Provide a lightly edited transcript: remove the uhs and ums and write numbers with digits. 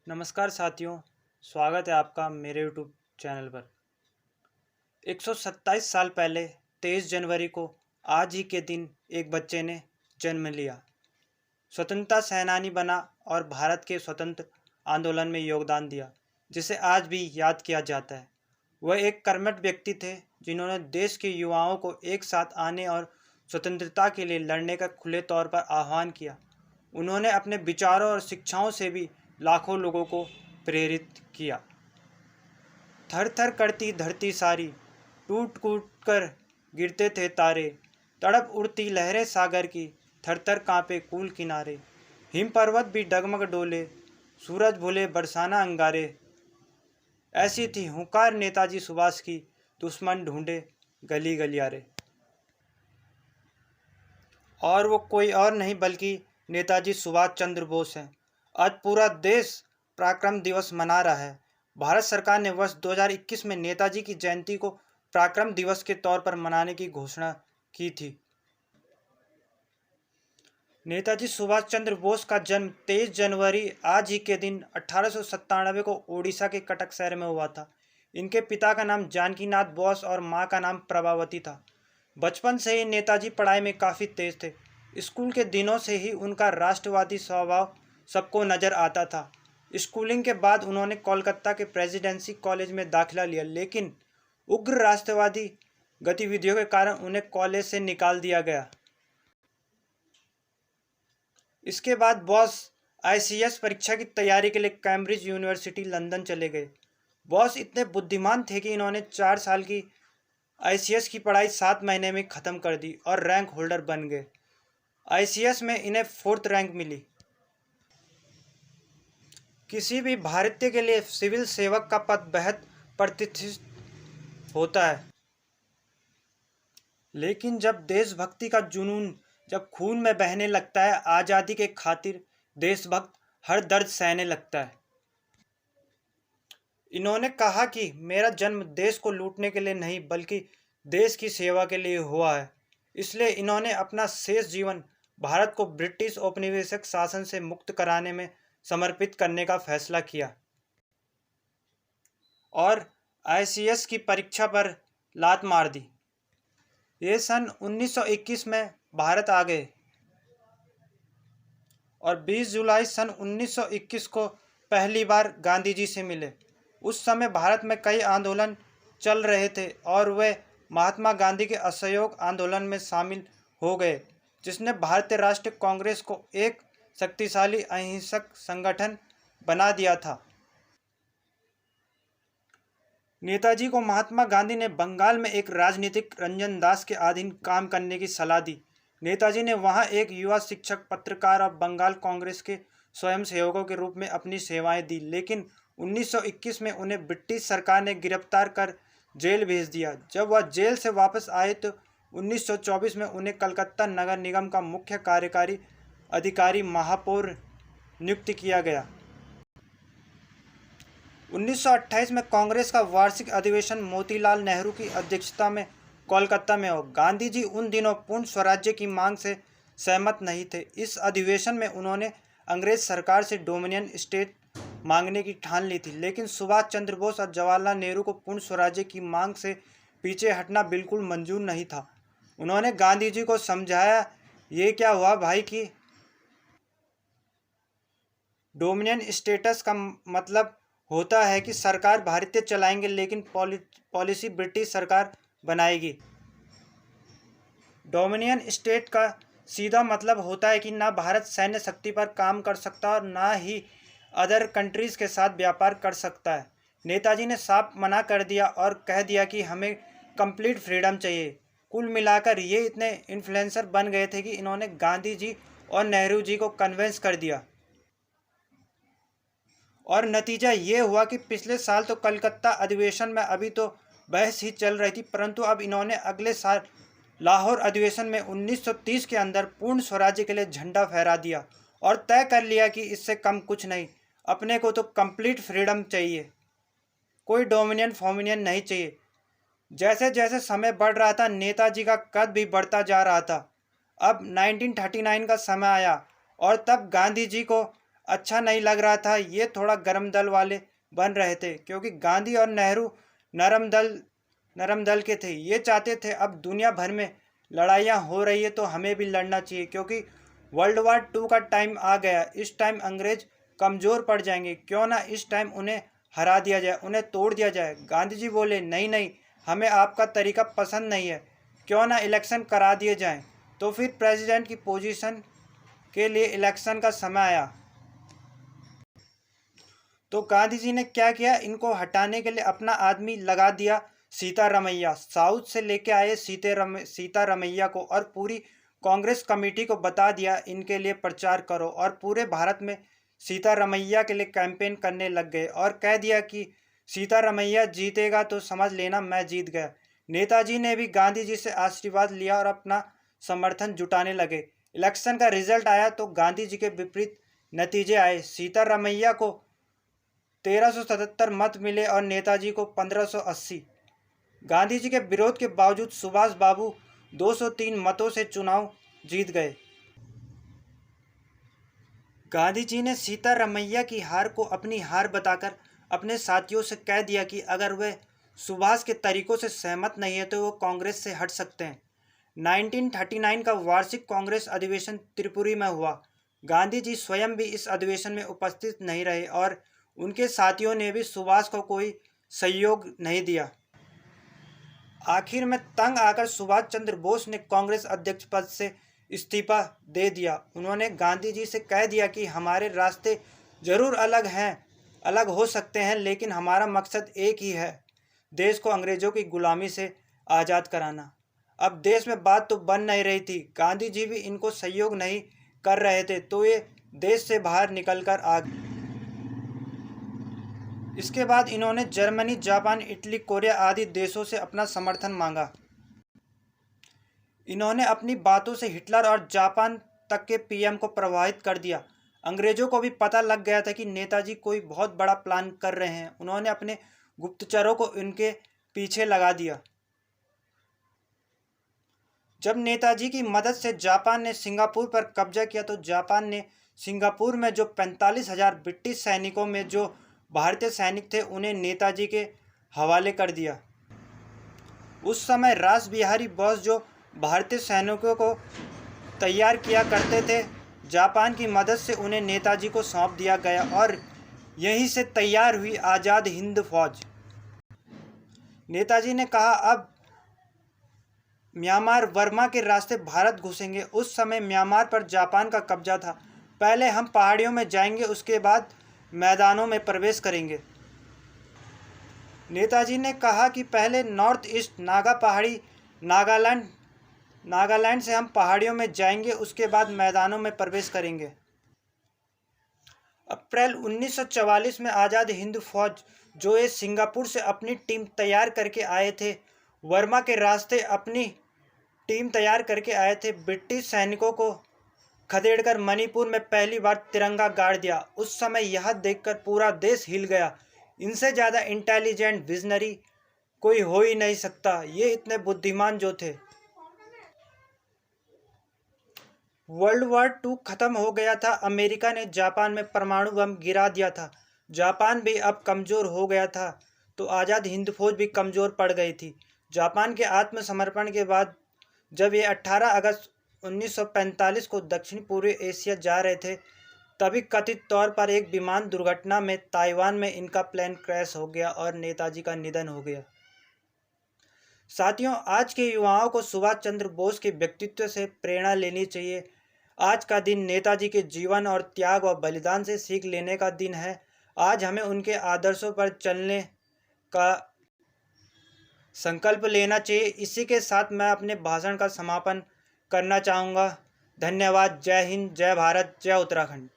नमस्कार साथियों, स्वागत है आपका मेरे यूट्यूब चैनल पर। 127 साल पहले 23 जनवरी को आज ही के दिन एक बच्चे ने जन्म लिया, स्वतंत्रता सेनानी बना और भारत के स्वतंत्र आंदोलन में योगदान दिया, जिसे आज भी याद किया जाता है। वह एक कर्मठ व्यक्ति थे जिन्होंने देश के युवाओं को एक साथ आने और स्वतंत्रता के लिए लड़ने का खुले तौर पर आह्वान किया। उन्होंने अपने विचारों और शिक्षाओं से भी लाखों लोगों को प्रेरित किया। थर थर करती धरती सारी, टूट कूट कर गिरते थे तारे, तड़प उड़ती लहरें सागर की, थर थर कांपे कूल किनारे। हिम पर्वत भी डगमग डोले, सूरज भूले बरसाना अंगारे। ऐसी थी हुंकार नेताजी सुभाष की, दुश्मन ढूंढे गली गलियारे। और वो कोई और नहीं बल्कि नेताजी सुभाष चंद्र बोस हैं। आज पूरा देश पराक्रम दिवस मना रहा है। भारत सरकार ने वर्ष 2021 में नेताजी की जयंती को पराक्रम दिवस के तौर पर मनाने की घोषणा की थी। नेताजी सुभाष चंद्र बोस का जन्म 23 जनवरी आज ही के दिन 1897 को ओडिशा के कटक शहर में हुआ था। इनके पिता का नाम जानकीनाथ बोस और मां का नाम प्रभावती था। बचपन से ही नेताजी पढ़ाई में काफ़ी तेज थे। स्कूल के दिनों से ही उनका राष्ट्रवादी स्वभाव सबको नज़र आता था। स्कूलिंग के बाद उन्होंने कोलकाता के प्रेसिडेंसी कॉलेज में दाखिला लिया, लेकिन उग्र राष्ट्रवादी गतिविधियों के कारण उन्हें कॉलेज से निकाल दिया गया। इसके बाद बॉस आईसीएस परीक्षा की तैयारी के लिए कैम्ब्रिज यूनिवर्सिटी लंदन चले गए। बॉस इतने बुद्धिमान थे कि इन्होंने 4 साल की आईसीएस की पढ़ाई 7 महीने में ख़त्म कर दी और रैंक होल्डर बन गए। आईसीएस में इन्हें 4th रैंक मिली। किसी भी भारतीय के लिए सिविल सेवक का पद बेहद प्रतिष्ठित होता है, लेकिन जब देशभक्ति का जुनून जब खून में बहने लगता है, आज़ादी के खातिर देशभक्त हर दर्द सहने लगता है। इन्होंने कहा कि मेरा जन्म देश को लूटने के लिए नहीं बल्कि देश की सेवा के लिए हुआ है। इसलिए इन्होंने अपना शेष जीवन भारत को ब्रिटिश औपनिवेशिक शासन से मुक्त कराने में समर्पित करने का फैसला किया और आईसीएस की परीक्षा पर लात मार दी। ये सन 1921 में भारत आ गए और 20 जुलाई सन 1921 को पहली बार गांधी जी से मिले। उस समय भारत में कई आंदोलन चल रहे थे और वे महात्मा गांधी के असहयोग आंदोलन में शामिल हो गए, जिसने भारतीय राष्ट्रीय कांग्रेस को एक शक्तिशाली अहिंसक संगठन बना दिया था। नेताजी को महात्मा गांधी ने बंगाल में एक राजनीतिक रंजन दास के अधीन काम करने की सलाह दी। नेताजी ने वहां एक युवा शिक्षक, पत्रकार और बंगाल कांग्रेस के स्वयंसेवकों के रूप में अपनी सेवाएं दी, लेकिन 1921 में उन्हें ब्रिटिश सरकार ने गिरफ्तार कर जेल भेज दिया। जब वह जेल से वापस आए तो 1924 में उन्हें कलकत्ता नगर निगम का मुख्य कार्यकारी अधिकारी महापौर नियुक्त किया गया। 1928 में कांग्रेस का वार्षिक अधिवेशन मोतीलाल नेहरू की अध्यक्षता में कोलकाता में हो। गांधी जी उन दिनों पूर्ण स्वराज्य की मांग से सहमत नहीं थे। इस अधिवेशन में उन्होंने अंग्रेज सरकार से डोमिनियन स्टेट मांगने की ठान ली थी, लेकिन सुभाष चंद्र बोस और जवाहरलाल नेहरू को पूर्ण स्वराज्य की मांग से पीछे हटना बिल्कुल मंजूर नहीं था। उन्होंने गांधी जी को समझाया, ये क्या हुआ भाई कि डोमिनियन स्टेटस का मतलब होता है कि सरकार भारतीय चलाएंगे लेकिन पॉलिसी ब्रिटिश सरकार बनाएगी। डोमिनियन स्टेट का सीधा मतलब होता है कि ना भारत सैन्य शक्ति पर काम कर सकता और ना ही अदर कंट्रीज के साथ व्यापार कर सकता है। नेताजी ने साफ मना कर दिया और कह दिया कि हमें कंप्लीट फ्रीडम चाहिए। कुल मिलाकर ये इतने इन्फ्लुएंसर बन गए थे कि इन्होंने गांधी जी और नेहरू जी को कन्विंस कर दिया और नतीजा ये हुआ कि पिछले साल तो कलकत्ता अधिवेशन में अभी तो बहस ही चल रही थी, परंतु अब इन्होंने अगले साल लाहौर अधिवेशन में 1930 के अंदर पूर्ण स्वराज्य के लिए झंडा फहरा दिया और तय कर लिया कि इससे कम कुछ नहीं, अपने को तो कंप्लीट फ्रीडम चाहिए, कोई डोमिनियन फोमिनियन नहीं चाहिए। जैसे जैसे समय बढ़ रहा था, नेताजी का कद भी बढ़ता जा रहा था। अब 1939 का समय आया और तब गांधी जी को अच्छा नहीं लग रहा था। ये थोड़ा गर्म दल वाले बन रहे थे क्योंकि गांधी और नेहरू नरम दल के थे। ये चाहते थे अब दुनिया भर में लड़ाइयाँ हो रही है तो हमें भी लड़ना चाहिए क्योंकि वर्ल्ड वार 2 का टाइम आ गया। इस टाइम अंग्रेज कमज़ोर पड़ जाएंगे, क्यों ना इस टाइम उन्हें हरा दिया जाए, उन्हें तोड़ दिया जाए। गांधी जी बोले, नहीं नहीं, हमें आपका तरीका पसंद नहीं है, क्यों ना इलेक्शन करा दिए जाएं। तो फिर प्रेसिडेंट की पोजीशन के लिए इलेक्शन का समय आया। तो गांधी जी ने क्या किया, इनको हटाने के लिए अपना आदमी लगा दिया, सीतारमैया। साउथ से लेके आए सीतारमैया को और पूरी कांग्रेस कमेटी को बता दिया इनके लिए प्रचार करो, और पूरे भारत में सीतारमैया के लिए कैंपेन करने लग गए और कह दिया कि सीतारमैया जीतेगा तो समझ लेना मैं जीत गया। नेताजी ने भी गांधी जी से आशीर्वाद लिया और अपना समर्थन जुटाने लगे। इलेक्शन का रिजल्ट आया तो गांधी जी के विपरीत नतीजे आए। सीतारमैया को 1377 मत मिले और नेताजी को 1580। गांधी जी के विरोध के बावजूद सुभाष बाबू 203 मतों से चुनाव जीत गए। गांधी जी ने सीतारमैया की हार को अपनी हार बताकर अपने साथियों से कह दिया कि अगर वे सुभाष के तरीकों से सहमत नहीं है तो वो कांग्रेस से हट सकते हैं। 1939 का वार्षिक कांग्रेस अधिवेशन त्रिपुरी में हुआ। गांधी जी स्वयं भी इस अधिवेशन में उपस्थित नहीं रहे और उनके साथियों ने भी सुभाष को कोई सहयोग नहीं दिया। आखिर में तंग आकर सुभाष चंद्र बोस ने कांग्रेस अध्यक्ष पद से इस्तीफा दे दिया। उन्होंने गांधी जी से कह दिया कि हमारे रास्ते जरूर अलग हो सकते हैं, लेकिन हमारा मकसद एक ही है, देश को अंग्रेजों की गुलामी से आज़ाद कराना। अब देश में बात तो बन नहीं रही थी, गांधी जी भी इनको सहयोग नहीं कर रहे थे, तो ये देश से बाहर निकलकर आ गए। इसके बाद इन्होंने जर्मनी, जापान, इटली, कोरिया आदि देशों से अपना समर्थन मांगा। इन्होंने अपनी बातों से हिटलर और जापान तक के पीएम को प्रभावित कर दिया। अंग्रेजों को भी पता लग गया था कि नेताजी कोई बहुत बड़ा प्लान कर रहे हैं। उन्होंने अपने गुप्तचरों को इनके पीछे लगा दिया। जब नेताजी की मदद से जापान ने सिंगापुर पर कब्जा किया तो जापान ने सिंगापुर में जो 45,000 ब्रिटिश सैनिकों में जो भारतीय सैनिक थे उन्हें नेताजी के हवाले कर दिया। उस समय रास बिहारी बोस जो भारतीय सैनिकों को तैयार किया करते थे, जापान की मदद से उन्हें नेताजी को सौंप दिया गया और यहीं से तैयार हुई आज़ाद हिंद फौज। नेताजी ने कहा, अब म्यांमार वर्मा के रास्ते भारत घुसेंगे। उस समय म्यांमार पर जापान का कब्जा था। पहले हम पहाड़ियों में जाएंगे, उसके बाद मैदानों में प्रवेश करेंगे। नेताजी ने कहा कि पहले नॉर्थ ईस्ट नागा पहाड़ी नागालैंड से हम पहाड़ियों में जाएंगे, उसके बाद मैदानों में प्रवेश करेंगे। अप्रैल 1944 में आज़ाद हिंद फौज जो ये सिंगापुर से अपनी टीम तैयार करके आए थे, वर्मा के रास्ते अपनी टीम तैयार करके आए थे। ब्रिटिश सैनिकों को खदेड़कर मणिपुर में पहली बार तिरंगा गाड़ दिया। उस समय यह देखकर पूरा देश हिल गया। इनसे ज़्यादा इंटेलिजेंट विजनरी कोई हो ही नहीं सकता। ये इतने बुद्धिमान जो थे। वर्ल्ड वार 2 खत्म हो गया था। अमेरिका ने जापान में परमाणु बम गिरा दिया था। जापान भी अब कमज़ोर हो गया था, तो आज़ाद हिंद फौज भी कमज़ोर पड़ गई थी। जापान के आत्मसमर्पण के बाद जब ये 18 अगस्त 1945 को दक्षिण पूर्वी एशिया जा रहे थे, तभी कथित तौर पर एक विमान दुर्घटना में ताइवान में इनका प्लेन क्रैश हो गया और नेताजी का निधन हो गया। साथियों, आज के युवाओं को सुभाष चंद्र बोस के व्यक्तित्व से प्रेरणा लेनी चाहिए। आज का दिन नेताजी के जीवन और त्याग और बलिदान से सीख लेने का दिन है। आज हमें उनके आदर्शों पर चलने का संकल्प लेना चाहिए। इसी के साथ मैं अपने भाषण का समापन करना चाहूँगा। धन्यवाद। जय हिंद, जय भारत, जय उत्तराखंड।